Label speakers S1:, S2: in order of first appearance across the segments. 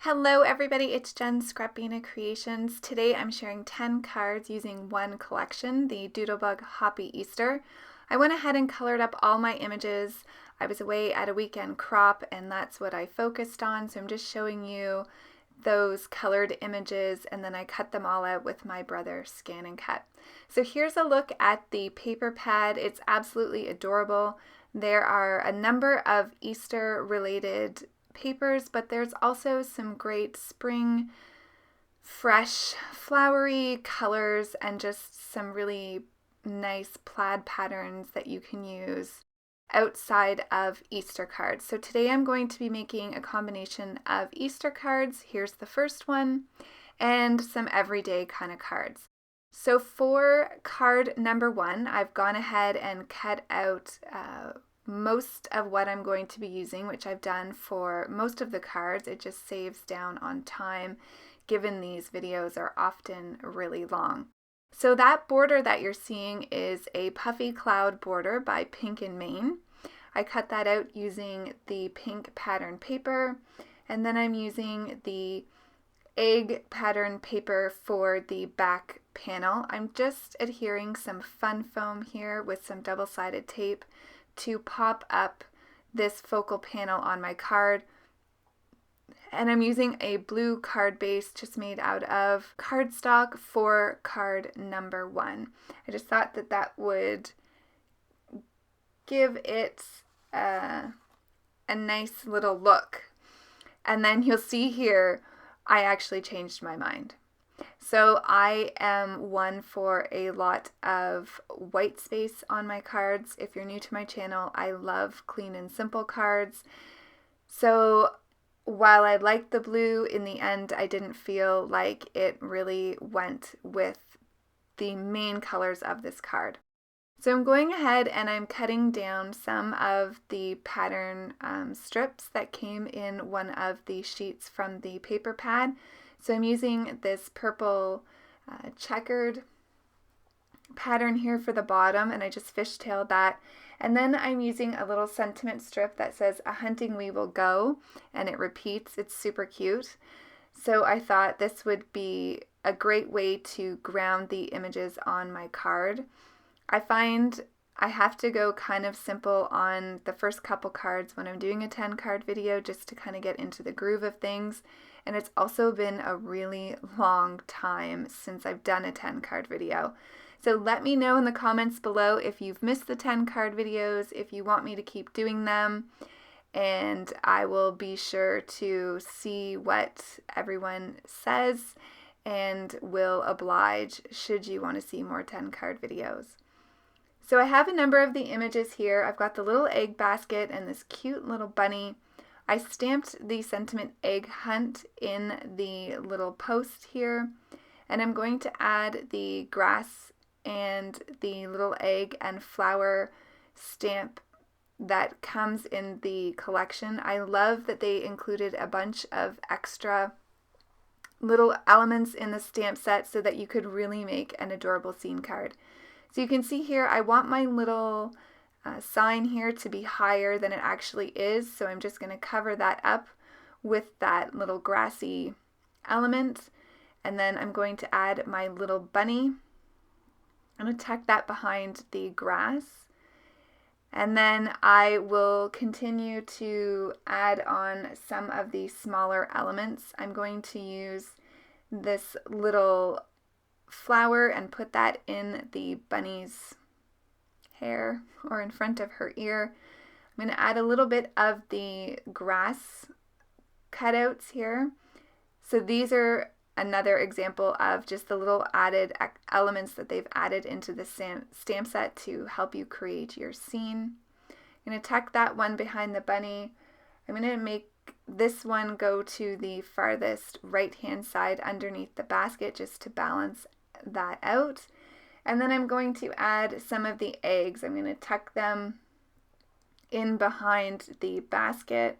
S1: Hello everybody, it's Jen, Scrapbena Creations. Today I'm sharing 10 cards using one collection, the Doodlebug Hoppy Easter. I went ahead and colored up all my images. I was away at a weekend crop and that's what I focused on, so I'm just showing you those colored images and then I cut them all out with my brother Scan and Cut. So here's a look at the paper pad. It's absolutely adorable. There are a number of Easter related papers, but there's also some great spring, fresh, flowery colors and just some really nice plaid patterns that you can use outside of Easter cards. So today I'm going to be making a combination of Easter cards. Here's the first one, and some everyday kind of cards. So for card number one, I've gone ahead and cut out most of what I'm going to be using, which I've done for most of the cards. It just saves down on time, given these videos are often really long. So that border that you're seeing is a puffy cloud border by Pink and Main. I cut that out using the pink pattern paper, and then I'm using the egg pattern paper for the back panel. I'm just adhering some fun foam here with some double-sided tape to pop up this focal panel on my card. And I'm using a blue card base just made out of cardstock for card number one. I just thought that that would give it a nice little look. And then you'll see here, I actually changed my mind. So I am one for a lot of white space on my cards. If you're new to my channel, I love clean and simple cards. So while I liked the blue, in the end I didn't feel like it really went with the main colors of this card. So I'm going ahead and I'm cutting down some of the pattern strips that came in one of the sheets from the paper pad. So I'm using this purple checkered pattern here for the bottom, and I just fishtailed that. And then I'm using a little sentiment strip that says, "A hunting we will go," and it repeats. It's super cute. So I thought this would be a great way to ground the images on my card. I find I have to go kind of simple on the first couple cards when I'm doing a 10 card video, just to kind of get into the groove of things. And it's also been a really long time since I've done a 10 card video. So let me know in the comments below if you've missed the 10 card videos, if you want me to keep doing them, and I will be sure to see what everyone says and will oblige should you want to see more 10 card videos. So I have a number of the images here. I've got the little egg basket and this cute little bunny. I stamped the sentiment egg hunt in the little post here, and I'm going to add the grass and the little egg and flower stamp that comes in the collection. I love that they included a bunch of extra little elements in the stamp set so that you could really make an adorable scene card. So you can see here, I want my little sign here to be higher than it actually is, so I'm just going to cover that up with that little grassy element, and then I'm going to add my little bunny. I'm going to tuck that behind the grass, and then I will continue to add on some of the smaller elements. I'm going to use this little flower and put that in the bunny's hair or in front of her ear. I'm going to add a little bit of the grass cutouts here. So these are another example of just the little added elements that they've added into the stamp set to help you create your scene. I'm going to tuck that one behind the bunny. I'm going to make this one go to the farthest right hand side underneath the basket just to balance that out. And then I'm going to add some of the eggs. I'm going to tuck them in behind the basket.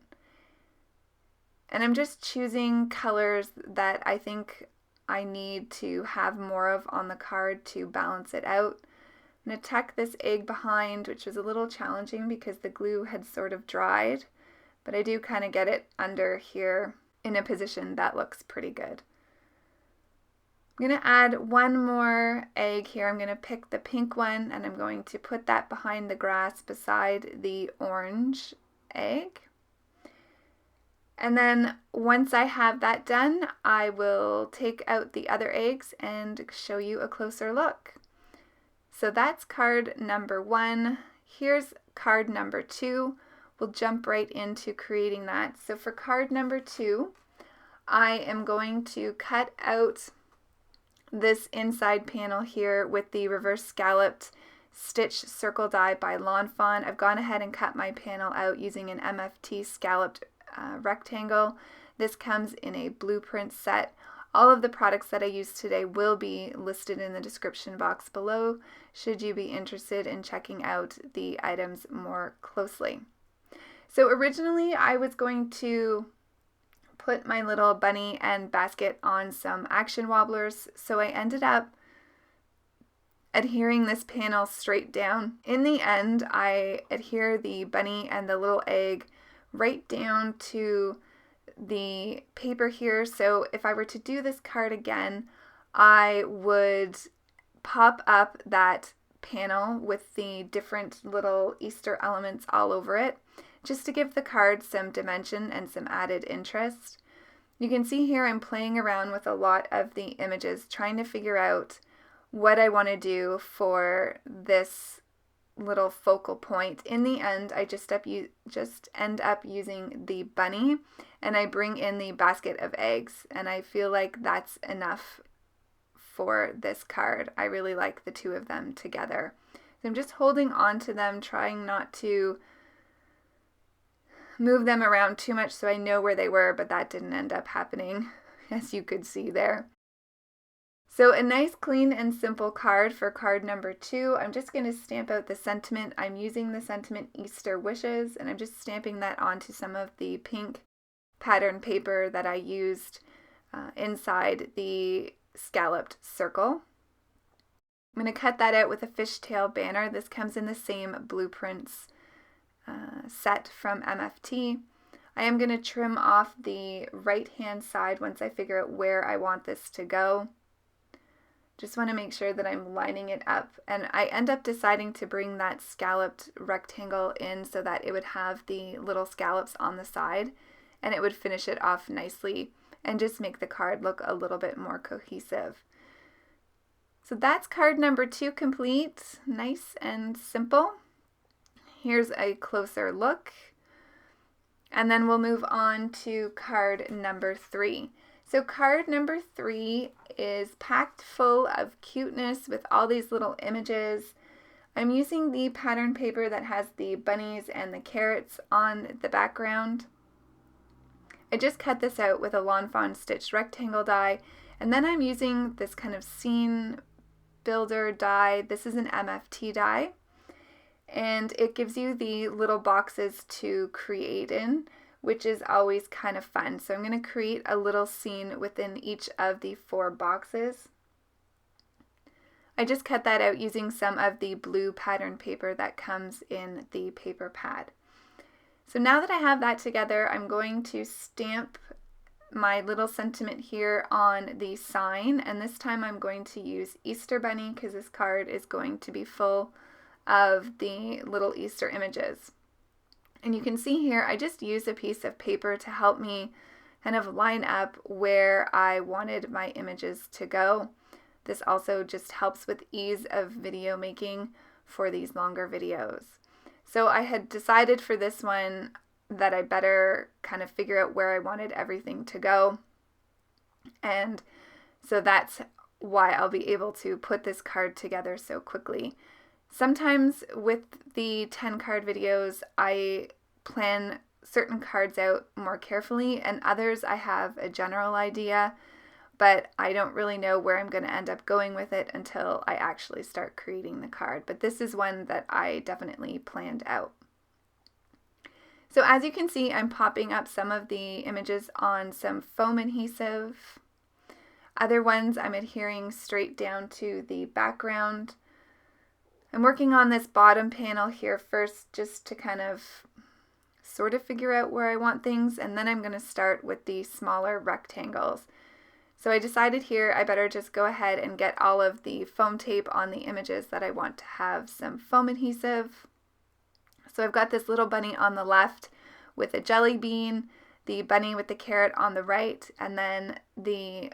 S1: And I'm just choosing colors that I think I need to have more of on the card to balance it out. I'm going to tuck this egg behind, which was a little challenging because the glue had sort of dried, but I do kind of get it under here in a position that looks pretty good. I'm going to add one more egg here. I'm going to pick the pink one and I'm going to put that behind the grass beside the orange egg. And then once I have that done, I will take out the other eggs and show you a closer look. So that's card number 1. Here's card number 2. We'll jump right into creating that. So for card number 2, I am going to cut out this inside panel here with the reverse scalloped stitch circle die by Lawn Fawn. I've gone ahead and cut my panel out using an MFT scalloped rectangle. This comes in a blueprint set. All of the products that I use today will be listed in the description box below should you be interested in checking out the items more closely. So originally I was going to put my little bunny and basket on some action wobblers, so I ended up adhering this panel straight down. In the end, I adhere the bunny and the little egg right down to the paper here. So if I were to do this card again, I would pop up that panel with the different little Easter elements all over it, just to give the card some dimension and some added interest. You can see here I'm playing around with a lot of the images, trying to figure out what I want to do for this little focal point. In the end, I just end up using the bunny and I bring in the basket of eggs, and I feel like that's enough for this card. I really like the two of them together. So I'm just holding on to them, trying not to move them around too much so I know where they were, but that didn't end up happening, as you could see there. So a nice, clean, and simple card for card number 2. I'm just going to stamp out the sentiment. I'm using the sentiment Easter Wishes, and I'm just stamping that onto some of the pink pattern paper that I used inside the scalloped circle. I'm going to cut that out with a fishtail banner. This comes in the same blueprints set from MFT. I am going to trim off the right hand side once I figure out where I want this to go. Just want to make sure that I'm lining it up, and I end up deciding to bring that scalloped rectangle in so that it would have the little scallops on the side and it would finish it off nicely and just make the card look a little bit more cohesive. So that's card number 2 complete, nice and simple. Here's a closer look, and then we'll move on to card number 3. So card number 3 is packed full of cuteness with all these little images. I'm using the pattern paper that has the bunnies and the carrots on the background. I just cut this out with a Lawn Fawn stitched rectangle die, and then I'm using this kind of scene builder die. This is an MFT die, and it gives you the little boxes to create in, which is always kind of fun. So I'm going to create a little scene within each of the 4 boxes. I just cut that out using some of the blue pattern paper that comes in the paper pad. So now that I have that together, I'm going to stamp my little sentiment here on the sign, and this time I'm going to use Easter Bunny because this card is going to be full of the little Easter images. And you can see here, I just used a piece of paper to help me kind of line up where I wanted my images to go. This also just helps with ease of video making for these longer videos. So I had decided for this one that I better kind of figure out where I wanted everything to go. And so that's why I'll be able to put this card together so quickly. Sometimes with the 10 card videos, I plan certain cards out more carefully, and others I have a general idea, but I don't really know where I'm going to end up going with it until I actually start creating the card. But this is one that I definitely planned out. So as you can see, I'm popping up some of the images on some foam adhesive. Other ones I'm adhering straight down to the background. I'm working on this bottom panel here first just to kind of sort of figure out where I want things, and then I'm going to start with the smaller rectangles. So I decided here I better just go ahead and get all of the foam tape on the images that I want to have some foam adhesive. So I've got this little bunny on the left with a jelly bean, the bunny with the carrot on the right, and then the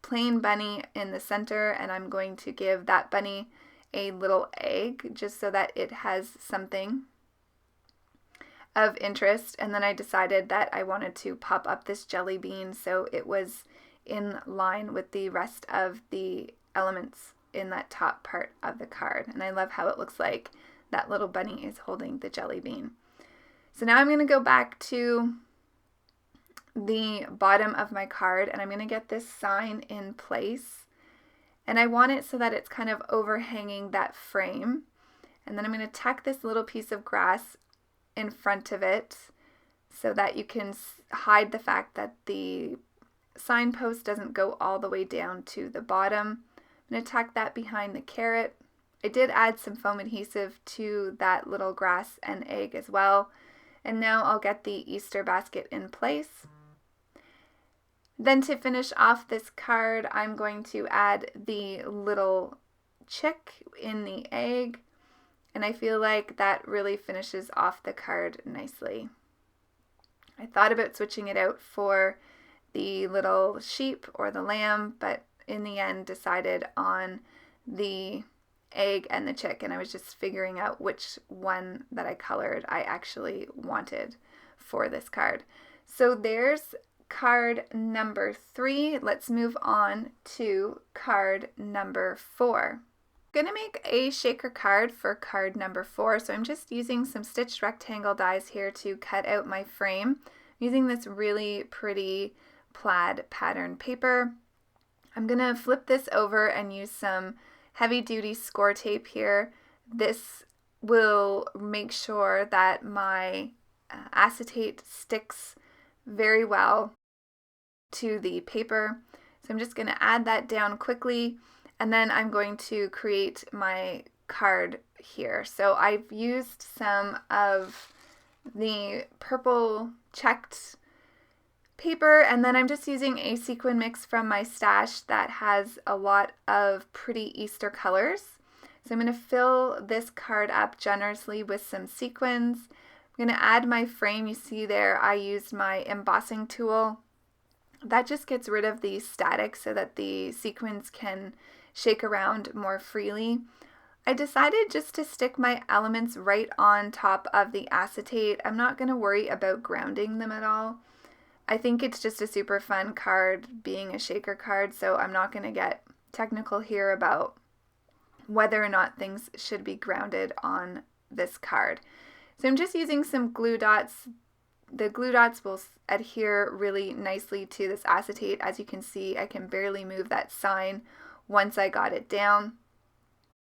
S1: plain bunny in the center, and I'm going to give that bunny a little egg just so that it has something of interest. And then I decided that I wanted to pop up this jelly bean so it was in line with the rest of the elements in that top part of the card. And I love how it looks like that little bunny is holding the jelly bean. So now I'm going to go back to the bottom of my card, and I'm going to get this sign in place, and I want it so that it's kind of overhanging that frame. And then I'm going to tack this little piece of grass in front of it so that you can hide the fact that the signpost doesn't go all the way down to the bottom. I'm going to tack that behind the carrot. I did add some foam adhesive to that little grass and egg as well. And now I'll get the Easter basket in place. Then to finish off this card, I'm going to add the little chick in the egg, and I feel like that really finishes off the card nicely. I thought about switching it out for the little sheep or the lamb, but in the end decided on the egg and the chick, and I was just figuring out which one that I colored I actually wanted for this card. So there's card number 3. Let's move on to card number 4. I'm going to make a shaker card for card number 4, so I'm just using some stitched rectangle dies here to cut out my frame. I'm using this really pretty plaid pattern paper. I'm going to flip this over and use some heavy duty Scor tape here. This will make sure that my acetate sticks very well to the paper. So I'm just going to add that down quickly, and then I'm going to create my card here. So I've used some of the purple checked paper, and then I'm just using a sequin mix from my stash that has a lot of pretty Easter colors. So I'm going to fill this card up generously with some sequins. I'm going to add my frame. You see there I used my embossing tool. That just gets rid of the static so that the sequins can shake around more freely. I decided just to stick my elements right on top of the acetate. I'm not going to worry about grounding them at all. I think it's just a super fun card being a shaker card, so I'm not going to get technical here about whether or not things should be grounded on this card. So I'm just using some glue dots. The glue dots will adhere really nicely to this acetate. As you can see, I can barely move that sign once I got it down.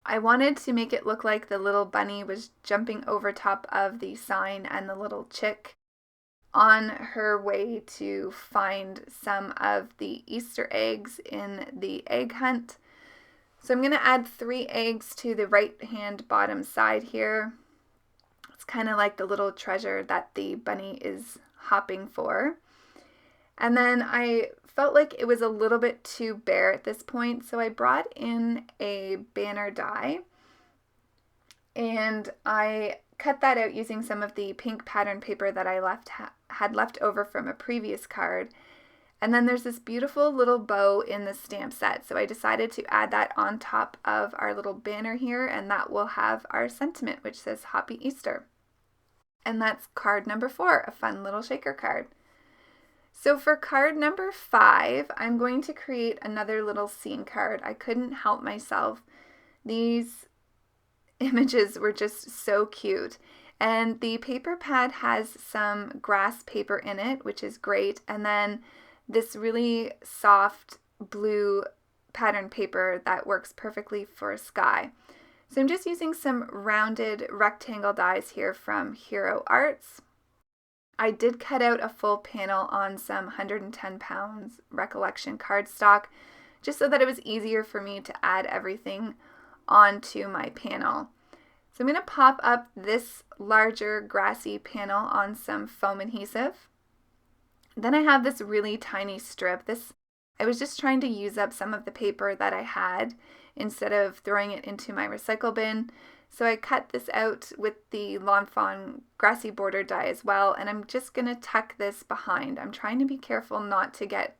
S1: I wanted to make it look like the little bunny was jumping over top of the sign and the little chick on her way to find some of the Easter eggs in the egg hunt. So I'm going to add 3 eggs to the right hand bottom side here. It's kind of like the little treasure that the bunny is hopping for. And then I felt like it was a little bit too bare at this point, so I brought in a banner die and I cut that out using some of the pink pattern paper that I had left over from a previous card. And then there's this beautiful little bow in the stamp set, so I decided to add that on top of our little banner here, and that will have our sentiment, which says Hoppy Easter. And that's card number 4, a fun little shaker card. So for card number 5, I'm going to create another little scene card. I couldn't help myself. These images were just so cute. And the paper pad has some grass paper in it, which is great. And then this really soft blue pattern paper that works perfectly for a sky. So I'm just using some rounded rectangle dies here from Hero Arts. I did cut out a full panel on some 110 pounds Recollection cardstock just so that it was easier for me to add everything onto my panel. So I'm going to pop up this larger grassy panel on some foam adhesive. Then I have this really tiny strip. I was just trying to use up some of the paper that I had instead of throwing it into my recycle bin. So I cut this out with the Lawn Fawn grassy border die as well, and I'm just going to tuck this behind. I'm trying to be careful not to get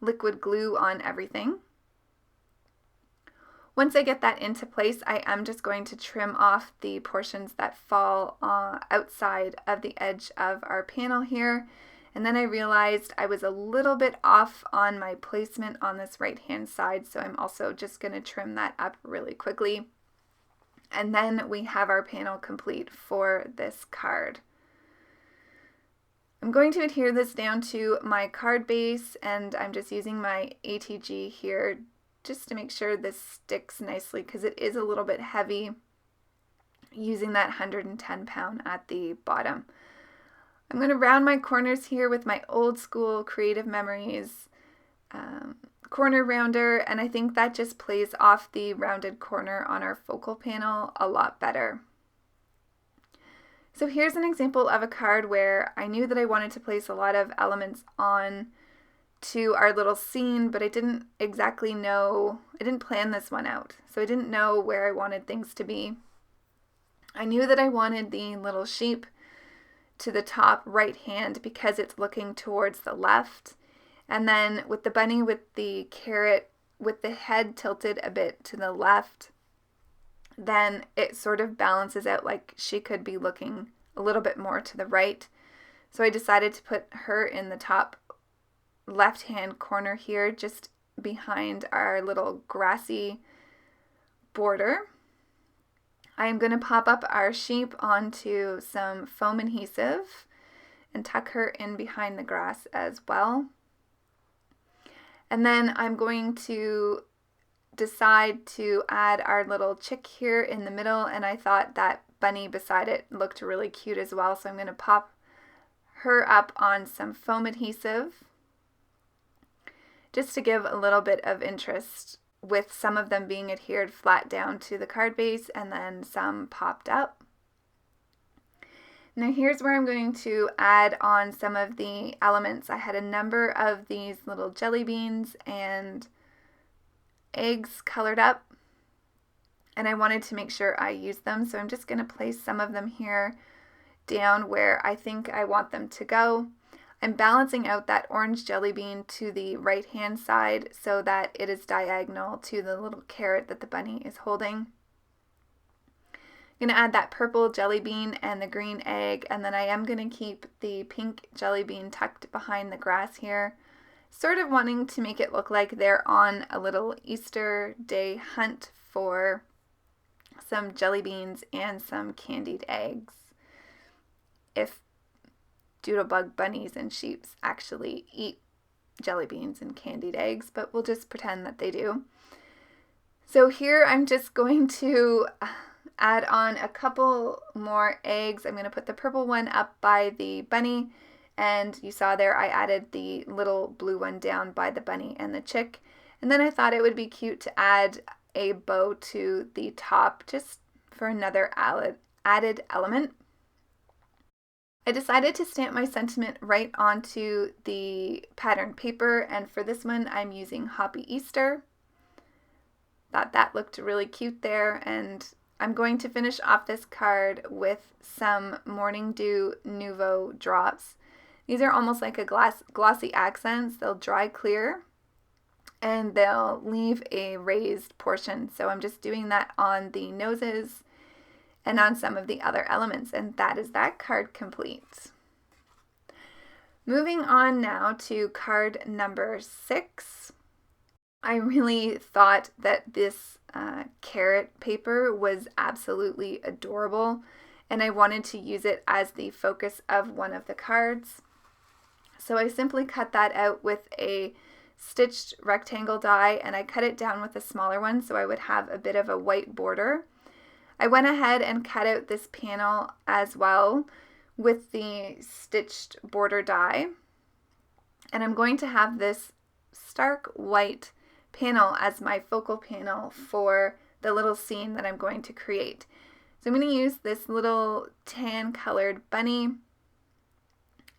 S1: liquid glue on everything. Once I get that into place, I am just going to trim off the portions that fall outside of the edge of our panel here. And then I realized I was a little bit off on my placement on this right-hand side, so I'm also just going to trim that up really quickly. And then we have our panel complete for this card. I'm going to adhere this down to my card base, and I'm just using my ATG here just to make sure this sticks nicely because it is a little bit heavy, using that 110 pound at the bottom. I'm going to round my corners here with my old school Creative Memories corner rounder, and I think that just plays off the rounded corner on our focal panel a lot better. So here's an example of a card where I knew that I wanted to place a lot of elements on to our little scene, but I didn't exactly know, I didn't plan this one out, so I didn't know where I wanted things to be. I knew that I wanted the little sheep to the top right hand because it's looking towards the left, and then with the bunny with the carrot with the head tilted a bit to the left, then it sort of balances out like she could be looking a little bit more to the right. So I decided to put her in the top left hand corner here, just behind our little grassy border. I am going to pop up our sheep onto some foam adhesive and tuck her in behind the grass as well. And then I'm going to decide to add our little chick here in the middle, and I thought that bunny beside it looked really cute as well, so I'm going to pop her up on some foam adhesive just to give a little bit of interest, with some of them being adhered flat down to the card base and then some popped up. Now here's where I'm going to add on some of the elements. I had a number of these little jelly beans and eggs colored up, and I wanted to make sure I used them, so I'm just going to place some of them here down where I think I want them to go. I'm balancing out that orange jelly bean to the right hand side so that it is diagonal to the little carrot that the bunny is holding. I'm going to add that purple jelly bean and the green egg, and then I am going to keep the pink jelly bean tucked behind the grass here, sort of wanting to make it look like they're on a little Easter day hunt for some jelly beans and some candied eggs. If Doodlebug bunnies and sheeps actually eat jelly beans and candied eggs, but we'll just pretend that they do. So here I'm just going to add on a couple more eggs. I'm going to put the purple one up by the bunny, and you saw there I added the little blue one down by the bunny and the chick. And then I thought it would be cute to add a bow to the top just for another added element. I decided to stamp my sentiment right onto the pattern paper, and for this one I'm using Hoppy Easter. Thought that looked really cute there, and I'm going to finish off this card with some Morning Dew Nouveau drops. These are almost like a glossy accents. They'll dry clear and they'll leave a raised portion. So I'm just doing that on the noses and on some of the other elements, and that is that card complete. Moving on now to card number 6. I really thought that this carrot paper was absolutely adorable, and I wanted to use it as the focus of one of the cards. So I simply cut that out with a stitched rectangle die, and I cut it down with a smaller one so I would have a bit of a white border. I went ahead and cut out this panel as well with the stitched border die, and I'm going to have this stark white panel as my focal panel for the little scene that I'm going to create. So I'm going to use this little tan colored bunny,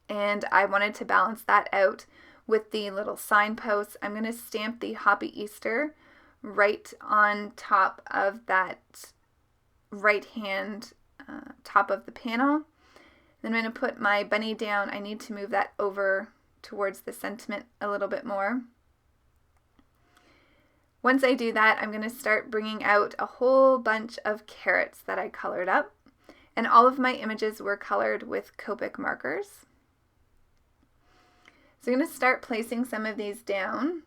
S1: and I wanted to balance that out with the little signposts. I'm going to stamp the Hoppy Easter right on top of that right hand top of the panel. Then I'm going to put my bunny down. I need to move that over towards the sentiment a little bit more. Once I do that, I'm going to start bringing out a whole bunch of carrots that I colored up. And all of my images were colored with Copic markers. So I'm going to start placing some of these down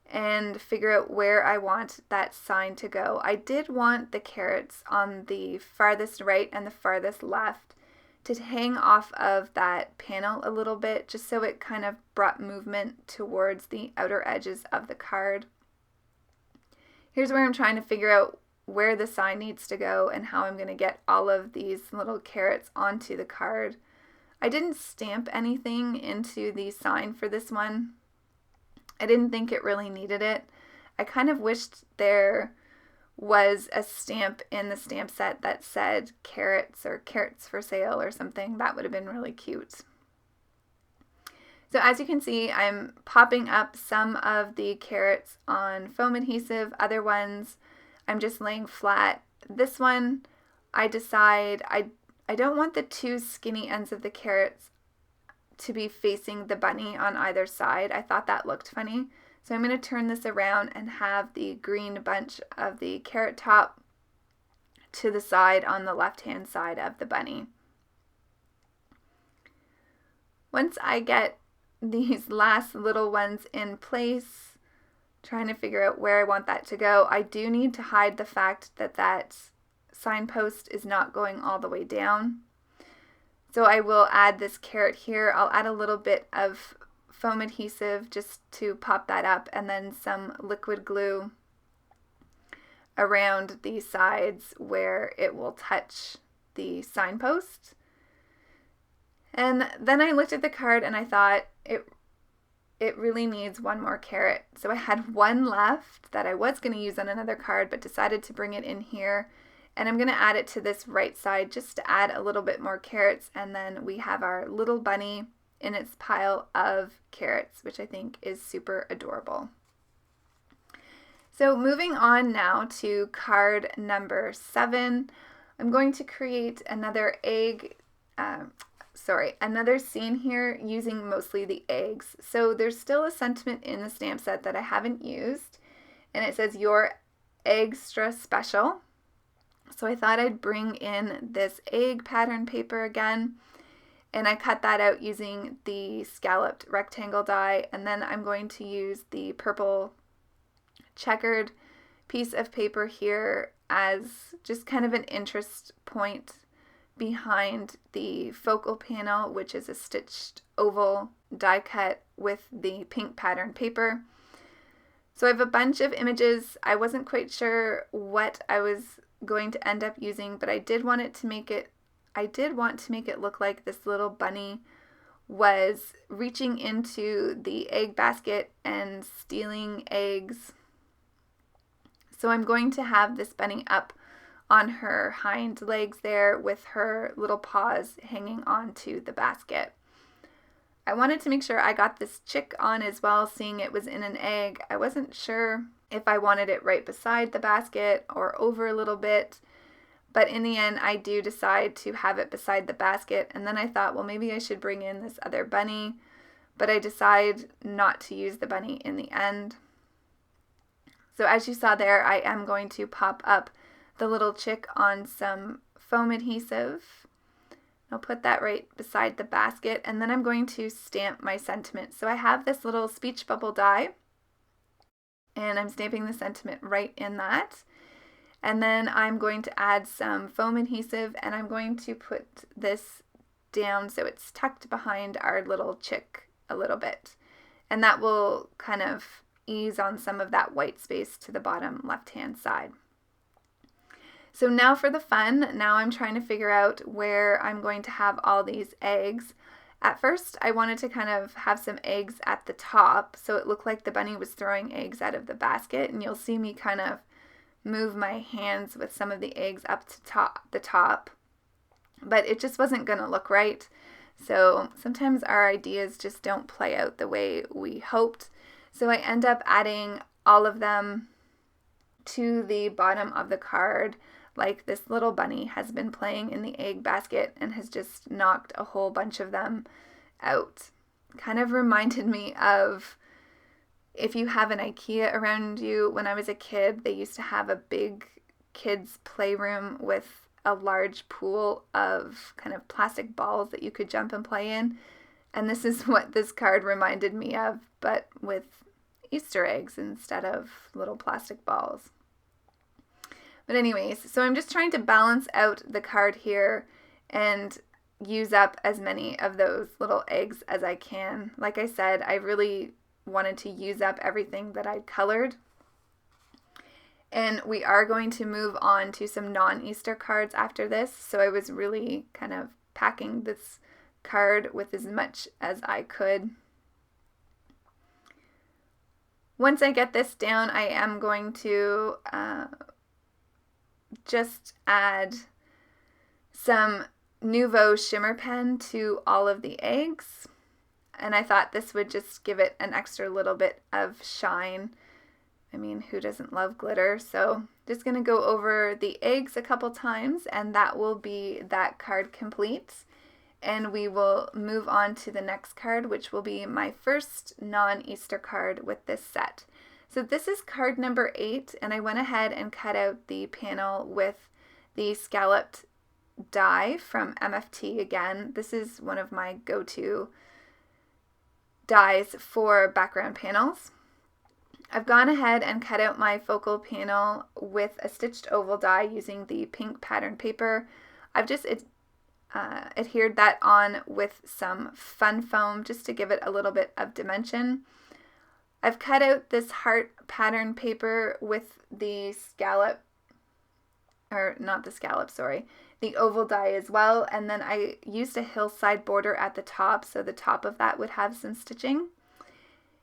S1: and figure out where I want that sign to go. I did want the carrots on the farthest right and the farthest left to hang off of that panel a little bit, just so it kind of brought movement towards the outer edges of the card. Here's where I'm trying to figure out where the sign needs to go and how I'm going to get all of these little carrots onto the card. I didn't stamp anything into the sign for this one. I didn't think it really needed it. I kind of wished there was a stamp in the stamp set that said carrots or carrots for sale or something. That would have been really cute. So as you can see, I'm popping up some of the carrots on foam adhesive. Other ones I'm just laying flat. This one I decide I don't want the two skinny ends of the carrots to be facing the bunny on either side. I thought that looked funny. So I'm going to turn this around and have the green bunch of the carrot top to the side on the left-hand side of the bunny. Once I get these last little ones in place, trying to figure out where I want that to go, I do need to hide the fact that that signpost is not going all the way down. So I will add this carrot here. I'll add a little bit of foam adhesive just to pop that up, and then some liquid glue around the sides where it will touch the signpost. And then I looked at the card and I thought it really needs one more carrot. So I had one left that I was going to use on another card, but decided to bring it in here. And I'm going to add it to this right side just to add a little bit more carrots, and then we have our little bunny in its pile of carrots, which I think is super adorable. So moving on now to card number 7, I'm going to create another another scene here using mostly the eggs. So there's still a sentiment in the stamp set that I haven't used, and it says your extra special. So I thought I'd bring in this egg pattern paper again, and I cut that out using the scalloped rectangle die, and then I'm going to use the purple checkered piece of paper here as just kind of an interest point behind the focal panel, which is a stitched oval die cut with the pink pattern paper. So I have a bunch of images. I wasn't quite sure what I was going to end up using, but I did want to make it look like this little bunny was reaching into the egg basket and stealing eggs. So I'm going to have this bunny up on her hind legs there with her little paws hanging onto the basket. I wanted to make sure I got this chick on as well, seeing it was in an egg. I wasn't sure if I wanted it right beside the basket or over a little bit, but in the end I do decide to have it beside the basket, and then I thought, well, maybe I should bring in this other bunny, but I decide not to use the bunny in the end. So as you saw there, I am going to pop up the little chick on some foam adhesive. I'll put that right beside the basket, and then I'm going to stamp my sentiment. So I have this little speech bubble die, and I'm stamping the sentiment right in that. And then I'm going to add some foam adhesive, and I'm going to put this down so it's tucked behind our little chick a little bit. And that will kind of ease on some of that white space to the bottom left-hand side. So now for the fun. Now I'm trying to figure out where I'm going to have all these eggs. At first I wanted to kind of have some eggs at the top so it looked like the bunny was throwing eggs out of the basket, and you'll see me kind of move my hands with some of the eggs up to the top, but it just wasn't going to look right. So sometimes our ideas just don't play out the way we hoped. So I end up adding all of them to the bottom of the card, like this little bunny has been playing in the egg basket and has just knocked a whole bunch of them out. Kind of reminded me of if you have an IKEA around you. When I was a kid, they used to have a big kids' playroom with a large pool of kind of plastic balls that you could jump and play in. And this is what this card reminded me of, but with Easter eggs instead of little plastic balls. But anyways, so I'm just trying to balance out the card here and use up as many of those little eggs as I can. Like I said, I really wanted to use up everything that I'd colored. And we are going to move on to some non-Easter cards after this, so I was really kind of packing this card with as much as I could. Once I get this down, I am going to just add some Nouveau shimmer pen to all of the eggs, and I thought this would just give it an extra little bit of shine. I mean, who doesn't love glitter? So just going to go over the eggs a couple times, and that will be that card complete. And we will move on to the next card, which will be my first non-Easter card with this set. So this is card number 8, and I went ahead and cut out the panel with the scalloped die from MFT again. This is one of my go-to dies for background panels. I've gone ahead and cut out my focal panel with a stitched oval die using the pink pattern paper. I've just adhered that on with some fun foam just to give it a little bit of dimension. I've cut out this heart pattern paper with the scallop, or not the scallop, sorry, the oval die as well, and then I used a hillside border at the top, so the top of that would have some stitching.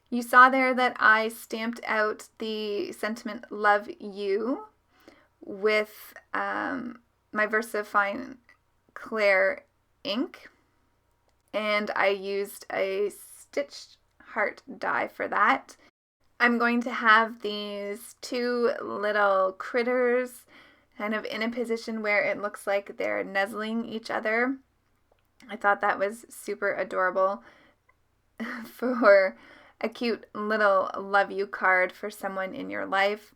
S1: You saw there that I stamped out the sentiment Love You with my Versafine Clair ink, and I used a stitched heart die for that. I'm going to have these two little critters kind of in a position where it looks like they're nuzzling each other. I thought that was super adorable for a cute little love you card for someone in your life.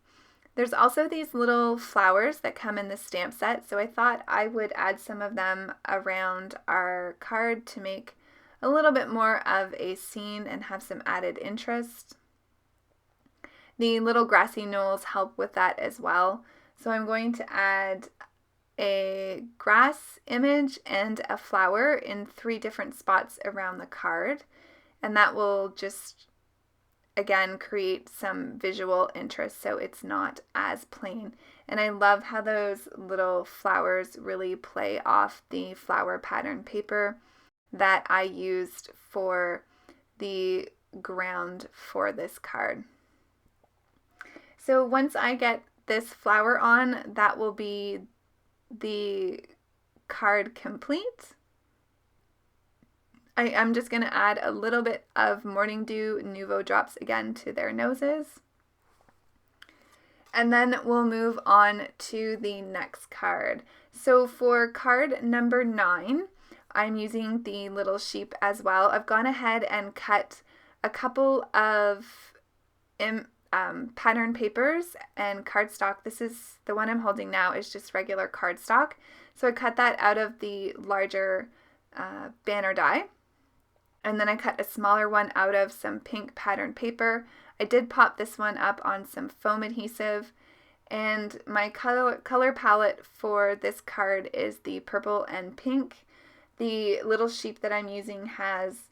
S1: There's also these little flowers that come in the stamp set, so I thought I would add some of them around our card to make a little bit more of a scene and have some added interest. The little grassy knolls help with that as well. So I'm going to add a grass image and a flower in 3 different spots around the card, and that will just again create some visual interest so it's not as plain. And I love how those little flowers really play off the flower pattern paper that I used for the ground for this card. So once I get this flower on, that will be the card complete. I'm just going to add a little bit of Morning Dew Nouveau drops again to their noses. And then we'll move on to the next card. So for card number 9, I'm using the little sheep as well. I've gone ahead and cut a couple of pattern papers and cardstock. This is the one I'm holding now is just regular cardstock. So I cut that out of the larger banner die. And then I cut a smaller one out of some pink pattern paper. I did pop this one up on some foam adhesive. And my color palette for this card is the purple and pink. The little sheep that I'm using has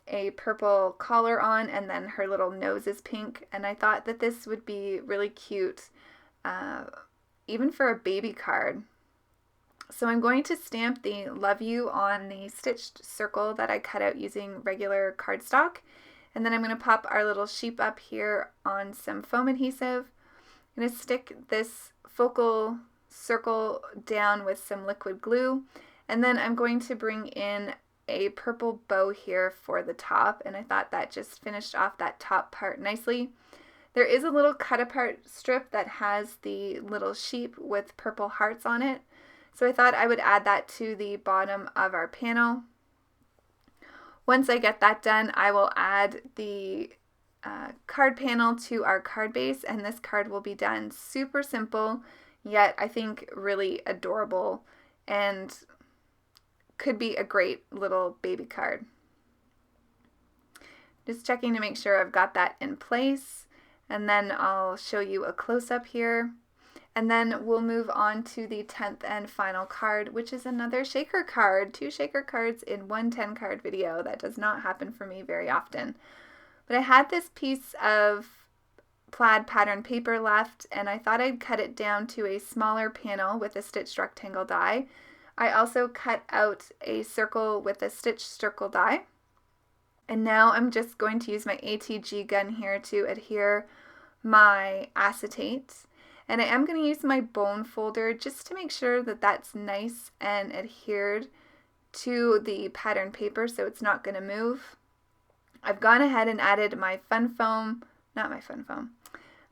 S1: a purple collar on, and then her little nose is pink. And I thought that this would be really cute, even for a baby card. So I'm going to stamp the Love You on the stitched circle that I cut out using regular cardstock. And then I'm going to pop our little sheep up here on some foam adhesive. I'm going to stick this focal circle down with some liquid glue, and then I'm going to bring in a purple bow here for the top, and I thought that just finished off that top part nicely. There is a little cut apart strip that has the little sheep with purple hearts on it, so I thought I would add that to the bottom of our panel. Once I get that done, I will add the card panel to our card base, and this card will be done super simple, yet I think really adorable, and could be a great little baby card. Just checking to make sure I've got that in place, and then I'll show you a close-up here. And then we'll move on to the 10th and final card, which is another shaker card. 2 shaker cards in one 10-card video. That does not happen for me very often. But I had this piece of plaid pattern paper left, and I thought I'd cut it down to a smaller panel with a stitched rectangle die. I also cut out a circle with a stitched circle die. And now I'm just going to use my ATG gun here to adhere my acetate. And I am going to use my bone folder just to make sure that that's nice and adhered to the pattern paper so it's not going to move. I've gone ahead and added my foam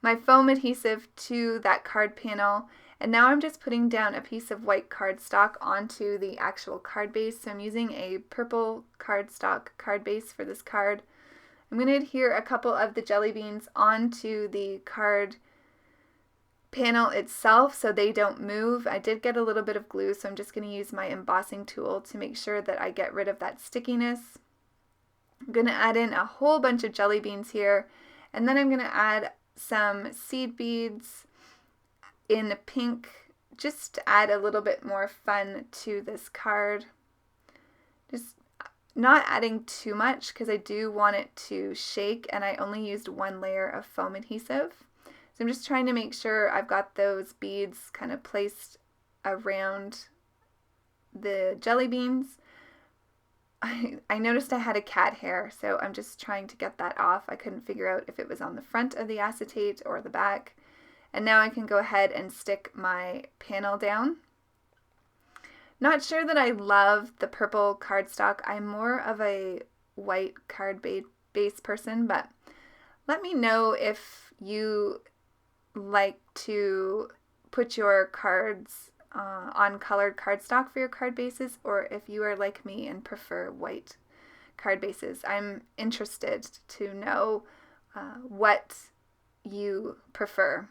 S1: adhesive to that card panel, and now I'm just putting down a piece of white cardstock onto the actual card base. So I'm using a purple cardstock card base for this card. I'm going to adhere a couple of the jelly beans onto the card panel itself so they don't move. I did get a little bit of glue, so I'm just going to use my embossing tool to make sure that I get rid of that stickiness. I'm going to add in a whole bunch of jelly beans here, and then I'm going to add some seed beads in pink just to add a little bit more fun to this card. Just not adding too much because I do want it to shake, and I only used 1 layer of foam adhesive. So I'm just trying to make sure I've got those beads kind of placed around the jelly beans. I noticed I had a cat hair, so I'm just trying to get that off. I couldn't figure out if it was on the front of the acetate or the back. And now I can go ahead and stick my panel down. Not sure that I love the purple cardstock. I'm more of a white card base person, but let me know if you like to put your cards on colored cardstock for your card bases, or if you are like me and prefer white card bases. I'm interested to know what you prefer.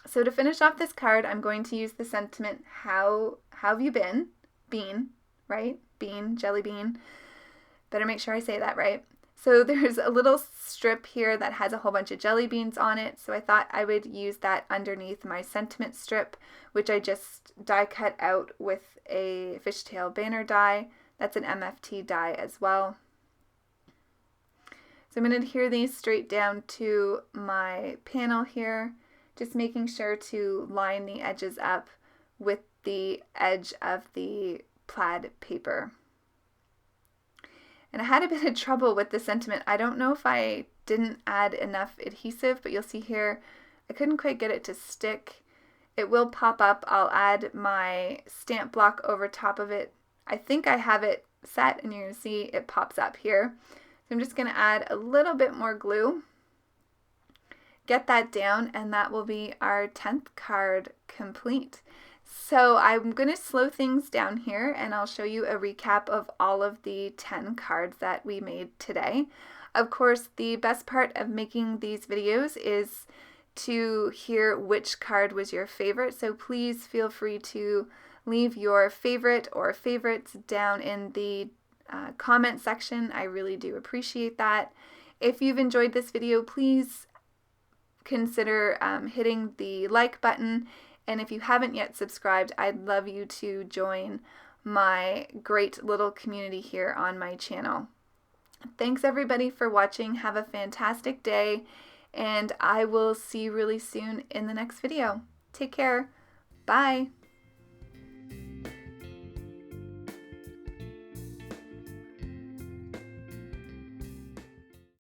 S1: So to finish off this card, I'm going to use the sentiment, how have you been? Bean, right? Bean, jelly bean. Better make sure I say that right. So there's a little strip here that has a whole bunch of jelly beans on it, so I thought I would use that underneath my sentiment strip, which I just die cut out with a fishtail banner die. That's an MFT die as well. So I'm going to adhere these straight down to my panel here, just making sure to line the edges up with the edge of the plaid paper. And I had a bit of trouble with the sentiment. I don't know if I didn't add enough adhesive, but you'll see here I couldn't quite get it to stick. It will pop up. I'll add my stamp block over top of it. I think I have it set, and you're going to see it pops up here. So I'm just going to add a little bit more glue. Get that down, and that will be our 10th card complete. So I'm going to slow things down here, and I'll show you a recap of all of the 10 cards that we made today. Of course, the best part of making these videos is to hear which card was your favorite, so please feel free to leave your favorite or favorites down in the comment section. I really do appreciate that. If you've enjoyed this video, please consider hitting the like button, and if you haven't yet subscribed, I'd love you to join my great little community here on my channel. Thanks everybody for watching. Have a fantastic day, and I will see you really soon in the next video. Take care. Bye.